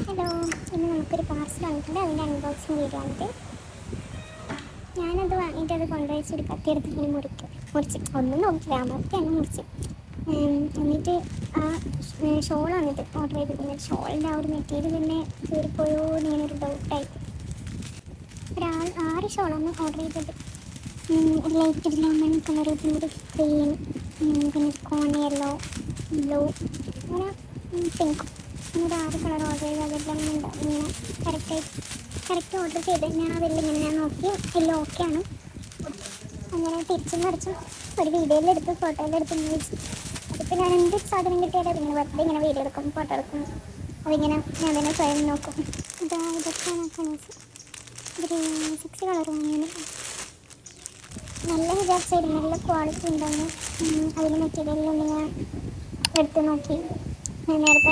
Hello, ഇന്ന് നമുക്കൊരു parcel വന്നിട്ടുണ്ട്. അതിൻ്റെ അൺബോക്സിങ് വീഡിയോ ആണിത്. ഞാനത് വാങ്ങിയിട്ട് അത് കൊണ്ടുവച്ചൊരു കത്തിയെടുത്ത് ഇങ്ങനെ മുറിച്ച് ഒന്നും നോക്കില്ല, അമർത്തിയാണ് മുറിച്ച്. എന്നിട്ട് ആ ഷോളാണ് ഇത് ഓർഡർ ചെയ്തിരുന്നത്. ഷോളിൻ്റെ ആ ഒരു മെറ്റീരിയൽ തന്നെ കീറിപ്പോയോ എന്നിങ്ങനൊരു ഡൗട്ടായി. 6 ഷോളാണ് ഓർഡർ ചെയ്തത്. ലൈറ്റ് ലെമൺ കളർ, പിന്നെ ക്രീം, പിന്നെ കോൺ യെല്ലോ, ബ്ലൂ, അങ്ങനെ പിങ്ക്, അങ്ങനെ 6 കളർ ഓർഡർ ചെയ്ത് അതെല്ലാം ഇങ്ങനെ കറക്റ്റ് ഓർഡർ ചെയ്ത് ഞാൻ അതെല്ലാം ഇങ്ങനെ ഞാൻ നോക്കി എല്ലാം ഓക്കെയാണ്. അങ്ങനെ തിരിച്ചും മറിച്ചും ഒരു വീഡിയോയിലെടുത്ത് ഫോട്ടോയിലെടുത്ത് ഇങ്ങനെ വെച്ചു. അതിപ്പോൾ ഞാൻ എന്ത് സാധനം കിട്ടിയാലും അതിങ്ങനെ വെറുതെ ഇങ്ങനെ വീഡിയോ എടുക്കും, ഫോട്ടോ എടുക്കും. അതിങ്ങനെ ഞാൻ തന്നെ സ്വയം നോക്കും. ഇതൊക്കെയാണ് കളേഴ്സ്. ഒരു 6 കളർ വാങ്ങിയാണ്. നല്ല വിചാരിച്ചായിരുന്നു, നല്ല ക്വാളിറ്റി ഉണ്ടായിരുന്നു. അതിന് മെറ്റീരിയലിൽ ഞാൻ എടുത്ത് നോക്കി. ഞാൻ നേരത്തെ